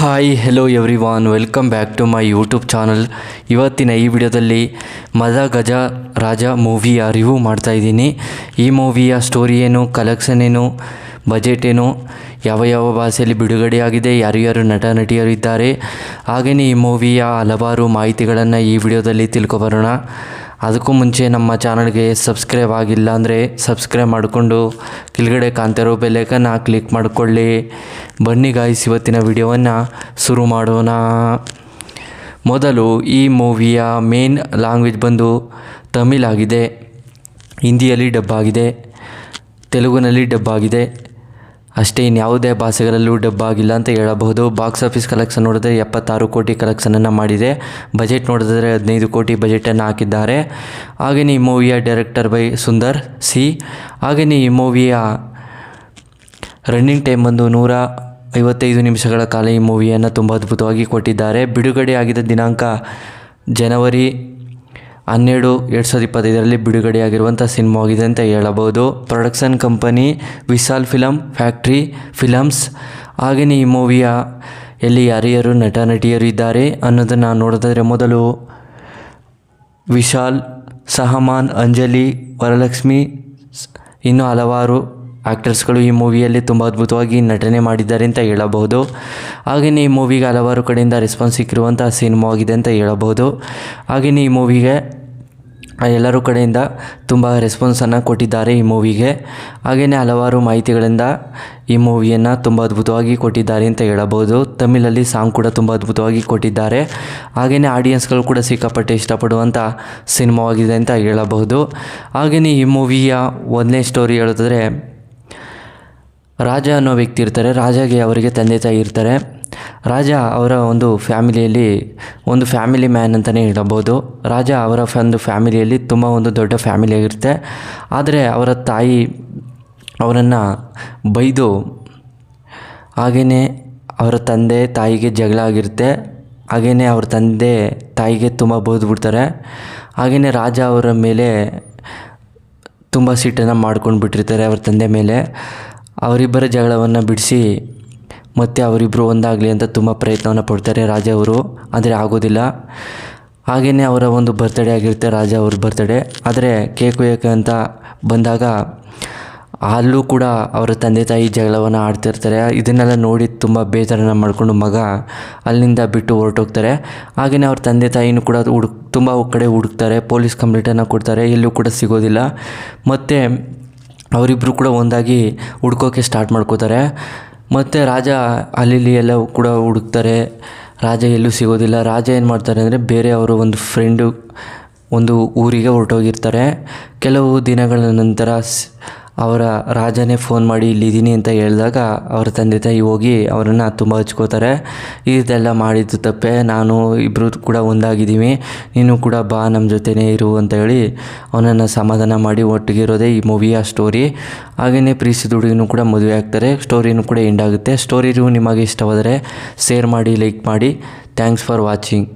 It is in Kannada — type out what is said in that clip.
Hi hello everyone, welcome back to my YouTube channel. ಇವತ್ತಿನ ಈ ವಿಡಿಯೋದಲ್ಲಿ ಮದ ಗಜ ರಾಜ ಮೂವಿಯ ರಿವ್ಯೂ ಮಾಡ್ತಾಯಿದ್ದೀನಿ. ಈ ಮೂವಿಯ ಸ್ಟೋರಿ ಏನು, ಕಲೆಕ್ಷನ್ ಏನು, ಬಜೆಟ್ ಏನು, ಯಾವ ಭಾಷೆಯಲ್ಲಿ ಬಿಡುಗಡೆಯಾಗಿದೆ, ಯಾರ್ಯಾರು ನಟ ನಟಿಯರು ಇದ್ದಾರೆ, ಹಾಗೆಯೇ ಈ ಮೂವಿಯ ಹಲವಾರು ಮಾಹಿತಿಗಳನ್ನು ಈ ವಿಡಿಯೋದಲ್ಲಿ ತಿಳ್ಕೊಬರೋಣ. ಅದಕ್ಕೂ ಮುಂಚೆ ನಮ್ಮ ಚಾನಲ್ಗೆ ಸಬ್ಸ್ಕ್ರೈಬ್ ಆಗಿಲ್ಲ ಅಂದರೆ ಸಬ್ಸ್ಕ್ರೈಬ್ ಮಾಡಿಕೊಂಡು ಕೆಳಗಡೆ ಕಾಣ್ತಿರೋ ಬೆಲ್ಲೈಕನ್ನ ಕ್ಲಿಕ್ ಮಾಡಿಕೊಳ್ಳಿ. ಬನ್ನಿ ಗಾಯ್ಸ್, ಇವತ್ತಿನ ವಿಡಿಯೋವನ್ನು ಶುರು ಮಾಡೋಣ. ಮೊದಲು ಈ ಮೂವಿಯ ಮೇನ್ ಲ್ಯಾಂಗ್ವೇಜ್ ಬಂದು ತಮಿಳ್ ಆಗಿದೆ, ಹಿಂದಿಯಲ್ಲಿ ಡಬ್ ಆಗಿದೆ, ತೆಲುಗಿನಲ್ಲಿ ಡಬ್ ಆಗಿದೆ, ಅಷ್ಟೇ. ಇನ್ಯಾವುದೇ ಭಾಷೆಗಳಲ್ಲೂ ಡಬ್ ಆಗಿಲ್ಲ ಅಂತ ಹೇಳಬಹುದು. ಬಾಕ್ಸ್ ಆಫೀಸ್ ಕಲೆಕ್ಷನ್ ನೋಡಿದ್ರೆ 76 ಕೋಟಿ ಕಲೆಕ್ಷನನ್ನು ಮಾಡಿದೆ. ಬಜೆಟ್ ನೋಡಿದ್ರೆ 15 ಕೋಟಿ ಬಜೆಟನ್ನು ಹಾಕಿದ್ದಾರೆ. ಹಾಗೆಯೇ ಈ ಮೂವಿಯ ಡೈರೆಕ್ಟರ್ ಬೈ ಸುಂದರ್ ಸಿ. ಹಾಗೆಯೇ ಈ ಮೂವಿಯ ರನ್ನಿಂಗ್ ಟೈಮ್ ಬಂದು 155 ನಿಮಿಷಗಳ ಕಾಲ ಈ ಮೂವಿಯನ್ನು ತುಂಬ ಅದ್ಭುತವಾಗಿ ಕೊಟ್ಟಿದ್ದಾರೆ. ಬಿಡುಗಡೆ ಆಗಿದ್ದ ದಿನಾಂಕ ಜನವರಿ 12, 2025 ಬಿಡುಗಡೆಯಾಗಿರುವಂಥ ಸಿನಿಮಾ ಆಗಿದೆ ಅಂತ ಹೇಳಬಹುದು. Production company Vishal film factory films. ಹಾಗೆಯೇ ಈ ಮೂವಿಯ ಎಲ್ಲಿ ಯಾರ್ಯಾರು ನಟ ನಟಿಯರು ಇದ್ದಾರೆ ಅನ್ನೋದನ್ನು ನೋಡಿದ್ರೆ ಮೊದಲು ವಿಶಾಲ್, ಸಹಮಾನ್, ಅಂಜಲಿ, ವರಲಕ್ಷ್ಮಿ, ಇನ್ನೂ ಹಲವಾರು ಆ್ಯಕ್ಟರ್ಸ್ಗಳು ಈ ಮೂವಿಯಲ್ಲಿ ತುಂಬ ಅದ್ಭುತವಾಗಿ ನಟನೆ ಮಾಡಿದ್ದಾರೆ ಅಂತ ಹೇಳಬಹುದು. ಹಾಗೆಯೇ ಈ ಮೂವಿಗೆ ಹಲವಾರು ಕಡೆಯಿಂದ ರೆಸ್ಪಾನ್ಸ್ ಸಿಕ್ಕಿರುವಂಥ ಸಿನಿಮಾ ಆಗಿದೆ ಅಂತ ಹೇಳಬಹುದು. ಹಾಗೆಯೇ ಈ ಮೂವಿಗೆ ಎಲ್ಲರೂ ಕಡೆಯಿಂದ ತುಂಬ ರೆಸ್ಪಾನ್ಸನ್ನು ಕೊಟ್ಟಿದ್ದಾರೆ ಈ ಮೂವಿಗೆ. ಹಾಗೆಯೇ ಹಲವಾರು ಮಾಹಿತಿಗಳಿಂದ ಈ ಮೂವಿಯನ್ನು ತುಂಬ ಅದ್ಭುತವಾಗಿ ಕೊಟ್ಟಿದ್ದಾರೆ ಅಂತ ಹೇಳಬಹುದು. ತಮಿಳಲ್ಲಿ ಸಾಂಗ್ ಕೂಡ ತುಂಬ ಅದ್ಭುತವಾಗಿ ಕೊಟ್ಟಿದ್ದಾರೆ. ಹಾಗೆಯೇ ಆಡಿಯನ್ಸ್ಗಳು ಕೂಡ ಸಿಕ್ಕಾಪಟ್ಟೆ ಇಷ್ಟಪಡುವಂಥ ಸಿನಿಮಾವಾಗಿದೆ ಅಂತ ಹೇಳಬಹುದು. ಹಾಗೆಯೇ ಈ ಮೂವಿಯ ಒಂದನೇ ಸ್ಟೋರಿ ಹೇಳಿದ್ರೆ, ರಾಜ ಅನ್ನೋ ವ್ಯಕ್ತಿ ಇರ್ತಾರೆ. ರಾಜಗೆ ಅವರಿಗೆ ತಂದೆ ತಾಯಿ ಇರ್ತಾರೆ. ರಾಜ ಅವರ ಒಂದು ಫ್ಯಾಮಿಲಿಯಲ್ಲಿ ಒಂದು ಫ್ಯಾಮಿಲಿ ಮ್ಯಾನ್ ಅಂತಲೇ ಹೇಳಬಹುದು. ರಾಜ ಅವರ ಒಂದು ಫ್ಯಾಮಿಲಿಯಲ್ಲಿ ತುಂಬ ಒಂದು ದೊಡ್ಡ ಫ್ಯಾಮಿಲಿ ಆಗಿರುತ್ತೆ. ಆದರೆ ಅವರ ತಾಯಿ ಅವರನ್ನು ಬೈದು, ಹಾಗೆಯೇ ಅವರ ತಂದೆ ತಾಯಿಗೆ ಜಗಳ ಆಗಿರುತ್ತೆ. ಹಾಗೆಯೇ ಅವ್ರ ತಂದೆ ತಾಯಿಗೆ ತುಂಬ ಬೈದ್ಬಿಡ್ತಾರೆ. ಹಾಗೆಯೇ ರಾಜ ಅವರ ಮೇಲೆ ತುಂಬ ಸಿಟ್ಟನ್ನು ಮಾಡ್ಕೊಂಡು ಬಿಟ್ಟಿರ್ತಾರೆ ಅವ್ರ ತಂದೆ ಮೇಲೆ. ಅವರಿಬ್ಬರ ಜಗಳವನ್ನು ಬಿಡಿಸಿ ಮತ್ತು ಅವರಿಬ್ಬರು ಒಂದಾಗಲಿ ಅಂತ ತುಂಬ ಪ್ರಯತ್ನವನ್ನು ಪಡ್ತಾರೆ ರಾಜ ಅವರು, ಆದರೆ ಆಗೋದಿಲ್ಲ. ಹಾಗೆಯೇ ಅವರ ಒಂದು ಬರ್ತ್ಡೇ ಆಗಿರುತ್ತೆ, ರಾಜ ಅವ್ರ ಬರ್ತ್ಡೇ. ಆದರೆ ಕೇಕ್ ಕೊಯ್ಯೋಕೆ ಅಂತ ಬಂದಾಗ ಅಲ್ಲೂ ಕೂಡ ಅವರ ತಂದೆ ತಾಯಿ ಜಗಳವನ್ನು ಆಡ್ತಿರ್ತಾರೆ. ಇದನ್ನೆಲ್ಲ ನೋಡಿ ತುಂಬ ಬೇಜಾರನ್ನು ಮಾಡಿಕೊಂಡು ಮಗ ಅಲ್ಲಿಂದ ಬಿಟ್ಟು ಹೊರಟೋಗ್ತಾರೆ. ಹಾಗೆಯೇ ಅವ್ರ ತಂದೆ ತಾಯಿನೂ ಕೂಡ ತುಂಬ ಕಡೆ ಹುಡುಕ್ತಾರೆ, ಪೊಲೀಸ್ ಕಂಪ್ಲೇಂಟನ್ನು ಕೊಡ್ತಾರೆ, ಎಲ್ಲೂ ಕೂಡ ಸಿಗೋದಿಲ್ಲ. ಮತ್ತು ಅವರಿಬ್ಬರು ಕೂಡ ಒಂದಾಗಿ ಹುಡ್ಕೋಕ್ಕೆ ಸ್ಟಾರ್ಟ್ ಮಾಡ್ಕೋತಾರೆ. ಮತ್ತು ರಾಜ ಅಲ್ಲಿ ಎಲ್ಲ ಕೂಡ ಹುಡುಕ್ತಾರೆ, ರಾಜ ಎಲ್ಲೂ ಸಿಗೋದಿಲ್ಲ. ರಾಜ ಏನು ಮಾಡ್ತಾರೆ ಅಂದರೆ, ಬೇರೆ ಅವರು ಒಂದು ಫ್ರೆಂಡು ಒಂದು ಊರಿಗೆ ಹೊರಟೋಗಿರ್ತಾರೆ. ಕೆಲವು ದಿನಗಳ ನಂತರ ಅವರ ರಾಜನೇ ಫೋನ್ ಮಾಡಿ ಇಲ್ಲಿದ್ದೀನಿ ಅಂತ ಹೇಳಿದಾಗ ಅವರ ತಂದೆ ತಾಯಿ ಹೋಗಿ ಅವರನ್ನು ತುಂಬ ಹಚ್ಕೋತಾರೆ. ಇದೆಲ್ಲ ಮಾಡಿದ್ದು ತಪ್ಪೆ, ನಾನು ಇಬ್ಬರು ಕೂಡ ಒಂದಾಗಿದ್ದೀವಿ, ನೀನು ಕೂಡ ಬಾ ನಮ್ಮ ಜೊತೆನೇ ಇರು ಅಂತ ಹೇಳಿ ಅವನನ್ನು ಸಮಾಧಾನ ಮಾಡಿ ಒಟ್ಟಿಗಿರೋದೇ ಈ ಮೂವಿಯ ಸ್ಟೋರಿ. ಹಾಗೆಯೇ ಪ್ರೀತಿಸಿದ ಹುಡುಗಿನೂ ಕೂಡ ಮದುವೆ ಆಗ್ತಾರೆ. ಸ್ಟೋರಿನೂ ಕೂಡ ಎಂಡ್ ಆಗುತ್ತೆ. ಸ್ಟೋರಿ ನಿಮಗೆ ಇಷ್ಟವಾದರೆ ಶೇರ್ ಮಾಡಿ, ಲೈಕ್ ಮಾಡಿ. Thanks for watching.